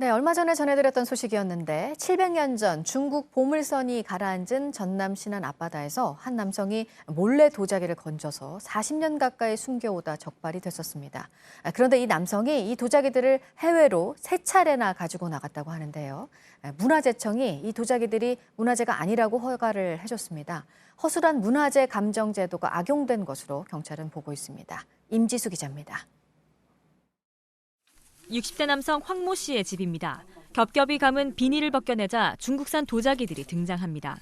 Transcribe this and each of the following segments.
네, 얼마 전에 전해드렸던 소식이었는데 700년 전 중국 보물선이 가라앉은 전남 신안 앞바다에서 한 남성이 몰래 도자기를 건져서 40년 가까이 숨겨오다 적발이 됐었습니다. 그런데 이 남성이 이 도자기들을 해외로 3차례나 가지고 나갔다고 하는데요. 문화재청이 이 도자기들이 문화재가 아니라고 허가를 해줬습니다. 허술한 문화재 감정 제도가 악용된 것으로 경찰은 보고 있습니다. 임지수 기자입니다. 60대 남성 황모 씨의 집입니다. 겹겹이 감은 비닐을 벗겨내자 중국산 도자기들이 등장합니다.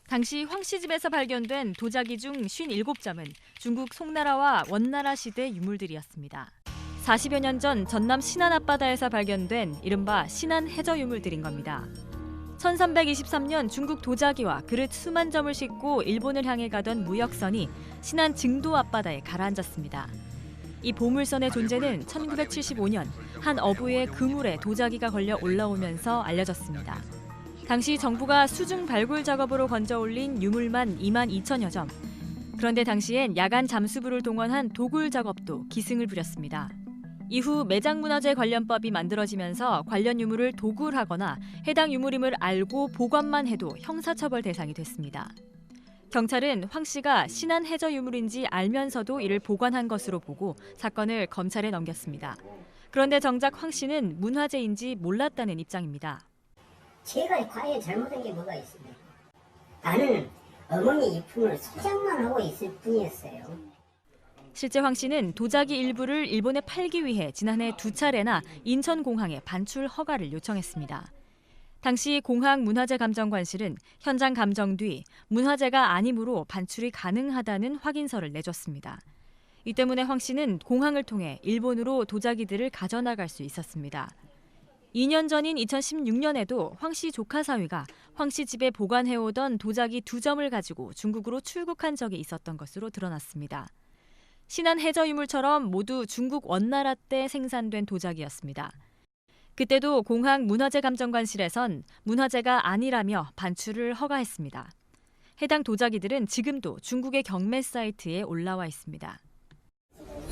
당시 황 씨 집에서 발견된 도자기 중 57점은 중국 송나라와 원나라 시대 유물들이었습니다. 40여 년 전 전남 신안 앞바다에서 발견된 이른바 신안 해저 유물들인 겁니다. 1323년 중국 도자기와 그릇 수만 점을 싣고 일본을 향해 가던 무역선이 신안 증도 앞바다에 가라앉았습니다. 이 보물선의 존재는 1975년 한 어부의 그물에 도자기가 걸려 올라오면서 알려졌습니다. 당시 정부가 수중 발굴 작업으로 건져 올린 유물만 2만 2천여 점. 그런데 당시엔 야간 잠수부를 동원한 도굴 작업도 기승을 부렸습니다. 이후 매장문화재 관련법이 만들어지면서 관련 유물을 도굴하거나 해당 유물임을 알고 보관만 해도 형사처벌 대상이 됐습니다. 경찰은 황 씨가 신안 해저 유물인지 알면서도 이를 보관한 것으로 보고 사건을 검찰에 넘겼습니다. 그런데 정작 황 씨는 문화재인지 몰랐다는 입장입니다. 제가 과연 잘못한 게 뭐가 있습니까? 나는 어머니 이품을 소장만 하고 있을 뿐이었어요. 실제 황 씨는 도자기 일부를 일본에 팔기 위해 지난해 2차례나 인천공항에 반출 허가를 요청했습니다. 당시 공항문화재감정관실은 현장 감정 뒤 문화재가 아니므로 반출이 가능하다는 확인서를 내줬습니다. 이 때문에 황 씨는 공항을 통해 일본으로 도자기들을 가져나갈 수 있었습니다. 2년 전인 2016년에도 황 씨 조카 사위가 황 씨 집에 보관해오던 도자기 2점을 가지고 중국으로 출국한 적이 있었던 것으로 드러났습니다. 신안 해저 유물처럼 모두 중국 원나라 때 생산된 도자기였습니다. 그때도 공항문화재감정관실에선 문화재가 아니라며 반출을 허가했습니다. 해당 도자기들은 지금도 중국의 경매 사이트에 올라와 있습니다.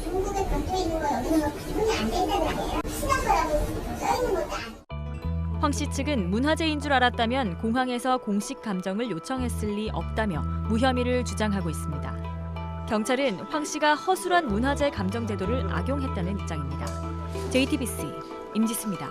중국에 번져 있는 거 여기는 거 구분이 안 된다는 거예요. 신한 거라고 써 있는 것도 아니고. 황 씨 측은 문화재인 줄 알았다면 공항에서 공식 감정을 요청했을 리 없다며 무혐의를 주장하고 있습니다. 경찰은 황 씨가 허술한 문화재 감정 제도를 악용했다는 입장입니다. JTBC 임지수입니다.